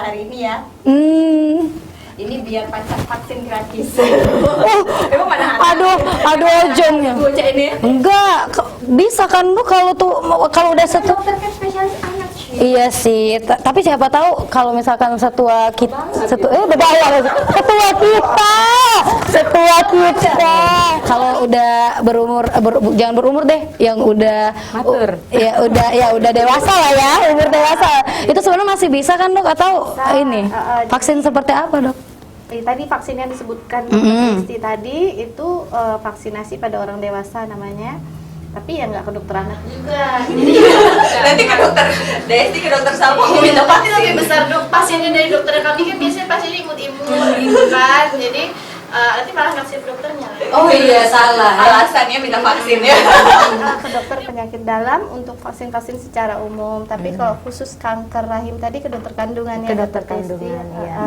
hari ini ya. Ini biar pacar vaksin gratis. Emang mana ada? Aduh ojongnya. Bocah ini. Enggak, bisa kan lu kalau udah satu. Dokter kan spesialis anak sih. Iya sih, tapi siapa tahu kalau misalkan setua kita, setua kita, kalau udah berumur, jangan berumur deh, yang udah matur, udah dewasa lah ya, umur dewasa, itu sebenarnya masih bisa kan dok, atau ini vaksin seperti apa dok? Tadi vaksin yang disebutkan Dokter Kristi tadi itu vaksinasi pada orang dewasa namanya. Tapi ya nggak ke dokter anak juga. Jadi nanti ke dokter Desti, ke dokter Salma mau minta vaksin. Lebih besar dok, pasiennya dari dokter kami kan biasanya pasiennya imut-imut gitu kan. Jadi nanti malah nggak siap dokternya. Oh iya salah. Alasannya minta vaksin ya. Ke dokter penyakit dalam untuk vaksin-vaksin secara umum. Tapi kalau khusus kanker rahim tadi ke dokter kandungan ya. Ke dokter kandungan ya.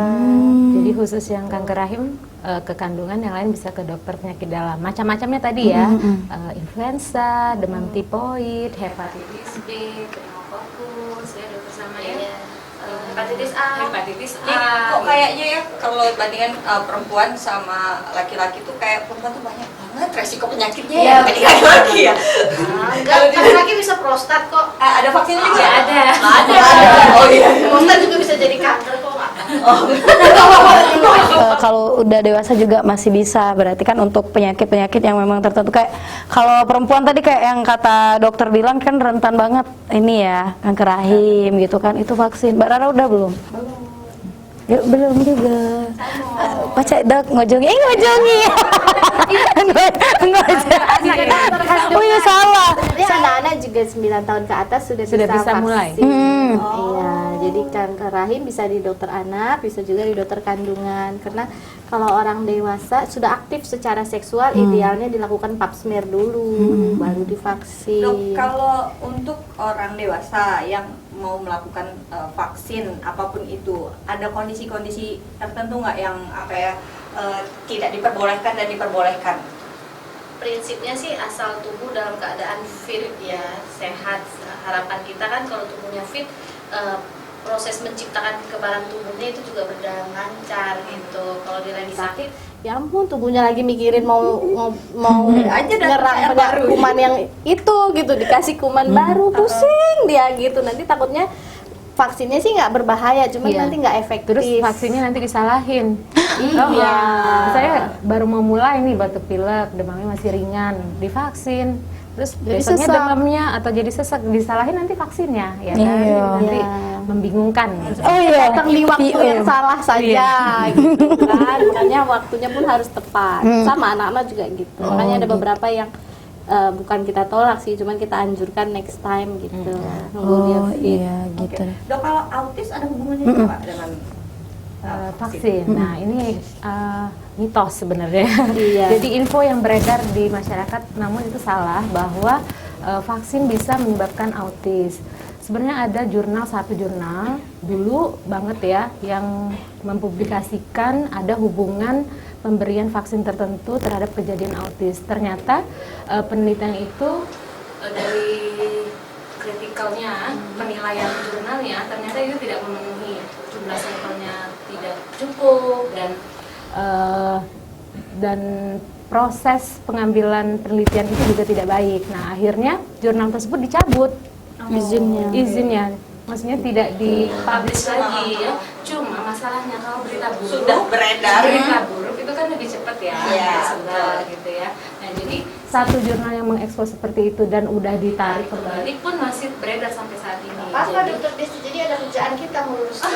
Jadi khusus yang kanker rahim ke kandungan, yang lain bisa ke dokter penyakit dalam. Macam-macamnya tadi ya, influenza, demam tipoid, hepatitis B, pneumokokus, ya dokter sama ya. Hepatitis A. Kok kayaknya ya kalau bandingan perempuan sama laki-laki tuh kayak perempuan tuh banyak banget resiko penyakitnya ya dibanding laki-laki ya. Enggak, laki-laki bisa prostat kok. Ada vaksinnya juga? Ada. Oh iya. Prostat juga bisa jadi kanker kok. Kalau udah dewasa juga masih bisa, berarti kan untuk penyakit-penyakit yang memang tertentu, kayak kalau perempuan tadi kayak yang kata dokter bilang kan rentan banget ini ya, kanker rahim gitu kan, itu vaksin. Mbak Rara udah belum? Ya, belum juga. Baca dok ngojongi, Oh iya salah. Jadi anak-anak juga 9 tahun ke atas sudah bisa vaksin. Mulai. Iya, jadi kanker rahim bisa di dokter anak, bisa juga di dokter kandungan. Karena kalau orang dewasa sudah aktif secara seksual, idealnya dilakukan pap smear dulu, baru divaksin. Dok, kalau untuk orang dewasa yang mau melakukan vaksin apapun itu, ada kondisi-kondisi tertentu nggak yang tidak diperbolehkan dan diperbolehkan? Prinsipnya sih asal tubuh dalam keadaan fit ya, sehat. Harapan kita kan kalau tubuhnya fit, proses menciptakan kekebalan tubuhnya itu juga berjalan lancar gitu. Kalau dia lagi sakit, ya ampun tubuhnya lagi mikirin mau nyerang kuman yang itu gitu, dikasih kuman baru, pusing dia gitu. Nanti takutnya vaksinnya sih nggak berbahaya, cuman nanti nggak efektif. Terus vaksinnya nanti disalahin. Iya. Saya baru mau mulai nih batuk pilek, demamnya masih ringan, divaksin. Terus besoknya demamnya atau jadi sesak, disalahin nanti vaksinnya, ya kan? Nanti membingungkan. Oh iya, datang di waktu yang salah saja, gitu kan? Makanya waktunya pun harus tepat. Sama anak-anak juga gitu. Makanya ada beberapa yang bukan kita tolak sih, cuman kita anjurkan next time gitu. Nunggu dia fit. Iya gitu. Dok, kalau autis ada hubungannya juga dengan vaksin? Nah ini mitos sebenarnya. Iya. Jadi info yang beredar di masyarakat, namun itu salah, bahwa vaksin bisa menyebabkan autis. Sebenarnya ada satu jurnal dulu banget ya yang mempublikasikan ada hubungan pemberian vaksin tertentu terhadap kejadian autis. Ternyata penelitian itu dari kritikalnya, penilaian jurnalnya, ternyata itu tidak memenuhi, jumlah sampelnya tidak cukup, dan proses pengambilan penelitian itu juga tidak baik. Nah akhirnya jurnal tersebut dicabut izinnya. Maksudnya tidak dipublish lagi ya. Cuma masalahnya kalau berita buruk sudah beredar, berita buruk itu kan lebih cepat ya, sebar gitu ya. Nah jadi satu jurnal yang mengekspos seperti itu dan udah ditarik kembali pun masih beredar sampai saat ini. Apa dokter Desti, jadi ada kerjaan kita meluruskan.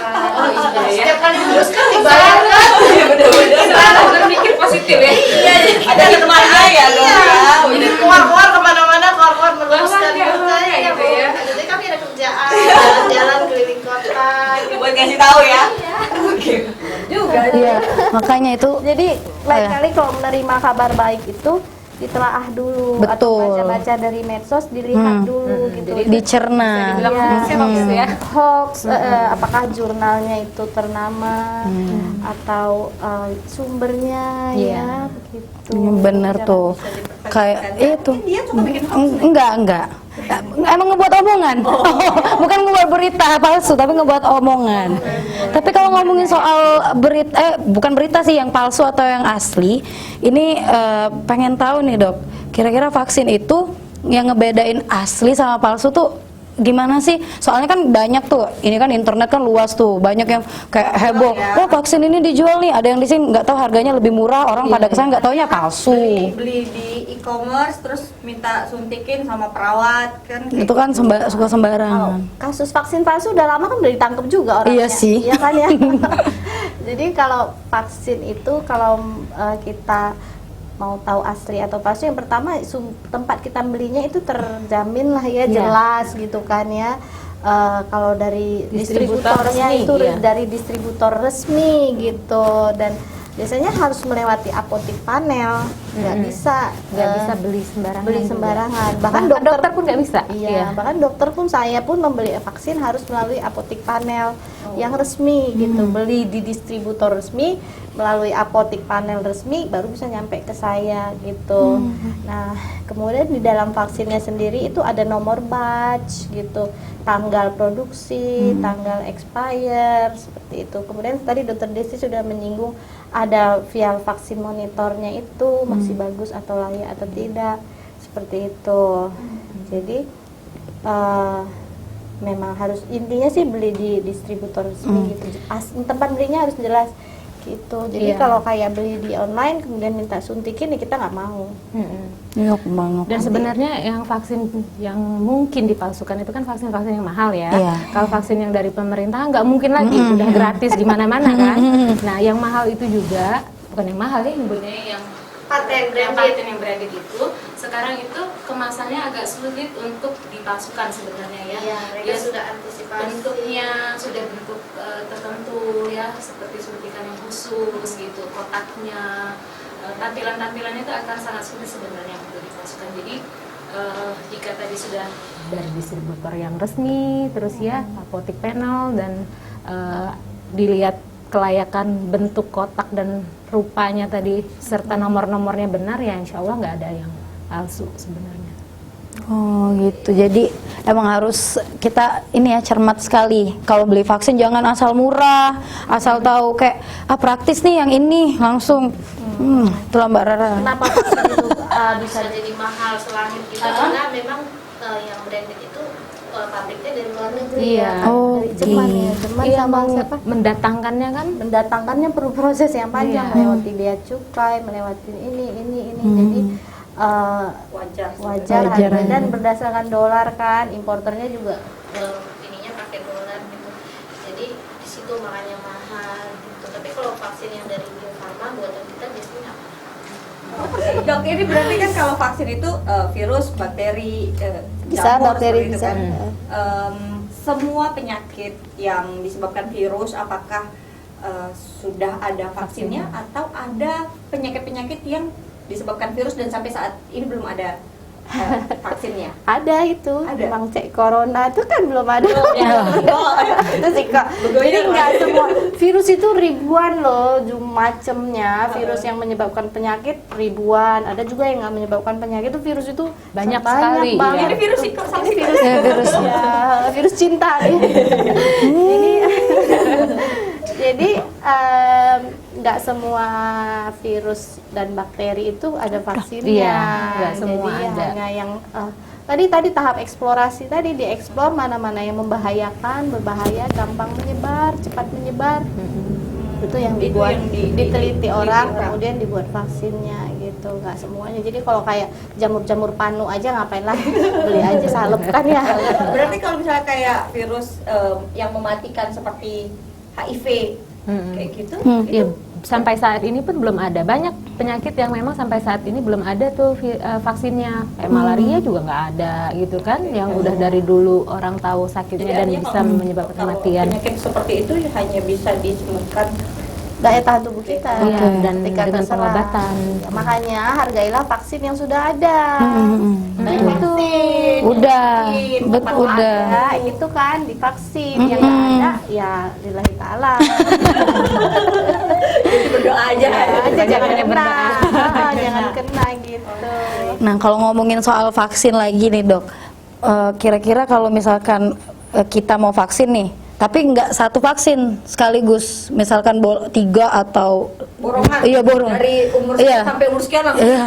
Setiap kali meluruskan dibayar kan? bener-bener berpikir positif ya. Iya, ada teman saya dong ya. Jadi keluar-keluar kemana-mana, keluar-keluar meluruskan ya, gitu ya. Jadi kami ada kerjaan, jalan keliling kota. Buat ngasih tahu ya. Oke. Juga Iya, makanya itu. Jadi lain kali kalau menerima kabar baik itu ditelaah dulu, Betul. atau baca-baca dari medsos, dilihat dulu gitu. Jadi dicerna. Ya, hoax, apakah jurnalnya itu ternama atau sumbernya ya begitu. Bener tuh. Kayak itu. Dia cuma bikin Enggak. Emang ngebuat omongan, bukan ngebuat berita palsu, tapi ngebuat omongan. Tapi kalau ngomongin soal berita, bukan berita sih yang palsu atau yang asli, ini pengen tahu nih dok, kira-kira vaksin itu yang ngebedain asli sama palsu tuh gimana sih? Soalnya kan banyak tuh, ini kan internet kan luas tuh, banyak yang kayak heboh, wah vaksin ini dijual nih, ada yang di sini nggak tahu harganya lebih murah, orang pada kesana nggak taunya palsu. Beli di e-commerce terus minta suntikin sama perawat kan. Itu kan suka sembarangan. Kasus vaksin palsu udah lama kan udah ditangkap juga orangnya. Iya sih. Iya kan ya. Jadi kalau vaksin itu kalau kita mau tahu asli atau palsu, yang pertama tempat kita belinya itu terjamin lah ya, jelas gitu kan ya. Kalau dari distributornya resmi, itu iya. dari distributor resmi gitu, dan biasanya harus melewati apotik panel, nggak bisa beli sembarangan. beli sembarangan. Bahkan Dokter pun nggak bisa. Iya, bahkan dokter pun, saya pun membeli vaksin harus melalui apotik panel yang resmi gitu. Beli di distributor resmi, melalui apotik panel resmi baru bisa nyampe ke saya gitu. Nah, kemudian di dalam vaksinnya sendiri itu ada nomor batch gitu, tanggal produksi, tanggal expire, seperti itu. Kemudian tadi Dokter Desi sudah menyinggung ada vial vaksin monitornya itu masih bagus atau layak atau tidak, seperti itu. Jadi memang harus, intinya sih beli di distributor resmi gitu. Tempat belinya harus jelas gitu. Jadi kalau kayak beli di online kemudian minta suntikin, ya kita nggak mau. Iya banget. Dan sebenarnya yang vaksin yang mungkin dipalsukan itu kan vaksin-vaksin yang mahal ya. Iya. Kalau vaksin yang dari pemerintah nggak mungkin lagi, udah gratis di mana-mana kan. Nah, yang mahal itu juga, bukan yang mahal ya, nyebutnya yang Paten paten yang branded itu sekarang itu kemasannya agak sulit untuk dipalsukan sebenarnya ya. ya, mereka Dia sudah antisipasi. bentuknya sudah bentuk tertentu ya, seperti suntikan yang khusus gitu, kotaknya, tampilannya itu akan sangat sulit sebenarnya untuk dipalsukan. Jadi jika tadi sudah dari distributor yang resmi, terus ya apotik panel, dan dilihat kelayakan bentuk kotak dan rupanya tadi serta nomor-nomornya benar, ya insya Allah nggak ada yang palsu sebenarnya. Oh gitu, jadi emang harus kita ini ya cermat sekali. Kalau beli vaksin jangan asal murah, asal tahu kayak praktis nih yang ini langsung. Itulah Mbak Rara. Kenapa vaksin itu bisa jadi mahal selangit gitu, karena memang yang branded itu pabriknya dari luar negeri. Iya. Oh, dari Jerman ya, Jerman Iya, sama mau siapa? mendatangkannya kan Mendatangkannya perlu proses yang panjang, Iya. melewati bea cukai, melewati ini. Jadi Wajar. wajar Wajar. harga, dan berdasarkan dolar kan, importernya juga Ininya pakai dolar gitu. Jadi di situ makanya mahal gitu. Tapi kalau vaksin yang dari Bio Farma buatan kita biasanya apa? Dok, ini berarti kan kalau vaksin itu virus, bakteri, bisa jamur, bakteri seperti itu bisa. kan. Semua penyakit yang disebabkan virus, apakah sudah ada vaksinnya atau ada penyakit-penyakit yang disebabkan virus dan sampai saat ini belum ada vaksinnya? Ada itu, Ada. emang cek corona itu kan belum ada. Itu sih kok. Begonya Jadi loh. nggak semua virus itu ribuan loh, macamnya. Virus yang menyebabkan penyakit ribuan. Ada juga yang nggak menyebabkan penyakit. Itu virus itu Banyak sekali, banget. iya. Ini virus itu Ini virus, virus. ya, virus cinta. Jadi nggak semua virus dan bakteri itu ada vaksinnya. Iya, nggak semua Jadi ada. hanya yang tadi tahap eksplorasi tadi, dieksplor mana-mana yang membahayakan, berbahaya, gampang menyebar, cepat menyebar. Itu yang Itu dibuat, yang diteliti orang, orang. kemudian dibuat vaksinnya gitu. Nggak semuanya. Jadi kalau kayak jamur-jamur panu aja ngapain lagi, beli aja salep kan ya. Berarti kalau misalnya kayak virus yang mematikan seperti HIV kayak gitu, Iya, sampai saat ini pun belum ada. Banyak penyakit yang memang sampai saat ini belum ada tuh vaksinnya. Kayak malaria juga nggak ada gitu kan, yang udah dari dulu orang tahu sakitnya dan artinya bisa menyebabkan kalau kematian. penyakit seperti itu hanya bisa disembuhkan Daya tahan tubuh kita. Iya, dan ketika dengan terserang. pengobatan. Ya, makanya hargailah vaksin yang sudah ada. Nah, Betul. itu Udah, betul udah. ada, itu kan divaksin. Yang nggak ada, ya lillahi ta'ala. berdoa aja. Jangan kena, berdoa. jangan kena gitu. Nah kalau ngomongin soal vaksin lagi nih dok, kira-kira kalau misalkan kita mau vaksin nih, tapi nggak satu vaksin sekaligus, misalkan 3 atau Borongan. Iya, borong. Dari umur Iya. sekian sampai umur sekian langsung. Iya.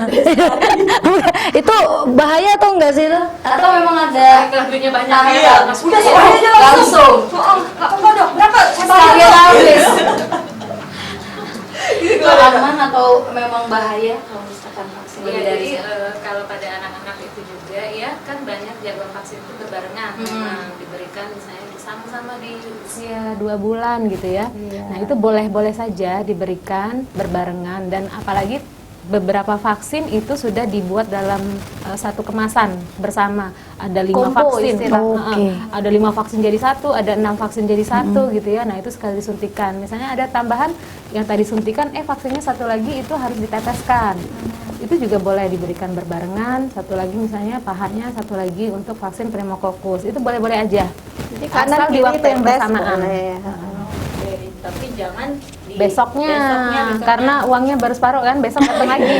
Itu bahaya atau enggak sih? Atau memang ada lagunya banyak Iya. ya. Udah semuanya aja langsung. Enggak dong. Berapa? sekalian habis? Itu aman atau memang bahaya kalau misalkan vaksin Ya, lebih dari jadi kalau pada anak-anak itu juga ya kan banyak jadwal vaksin itu berbarengan. Nah, diberikan misalnya sama-sama di usia 2 bulan gitu ya. Iya. Nah itu boleh-boleh saja diberikan berbarengan, dan apalagi beberapa vaksin itu sudah dibuat dalam satu kemasan bersama. Ada 5 Combo vaksin, istilahnya. Oke. ada 5 vaksin jadi satu, ada 6 vaksin jadi satu gitu ya. Nah itu sekali disuntikan. Misalnya ada tambahan yang tadi suntikan, vaksinnya satu lagi itu harus diteteskan. Itu juga boleh diberikan berbarengan. Satu lagi misalnya pahanya, satu lagi untuk vaksin pneumokokus. Itu boleh-boleh aja. Jadi Asal kanan di kiri waktu yang tetes bersamaan. boleh. Oke, tapi jangan di Besoknya, misalkan. karena uangnya baru separuh kan, besok datang lagi.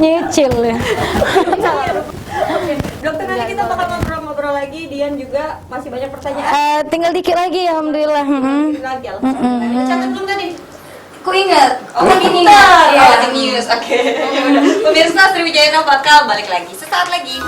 nyicil ya. Oke, dokter nanti kita bakal ngobrol-ngobrol lagi. Dian juga masih banyak pertanyaan. Tinggal dikit lagi, alhamdulillah. Lagi, alhamdulillah. Catat belum tadi? Ku ingat. Oh, ini bentar. ya. Oh, di news. Oke. Ya udah. Pemirsa Sriwijaya bakal balik lagi sesaat lagi.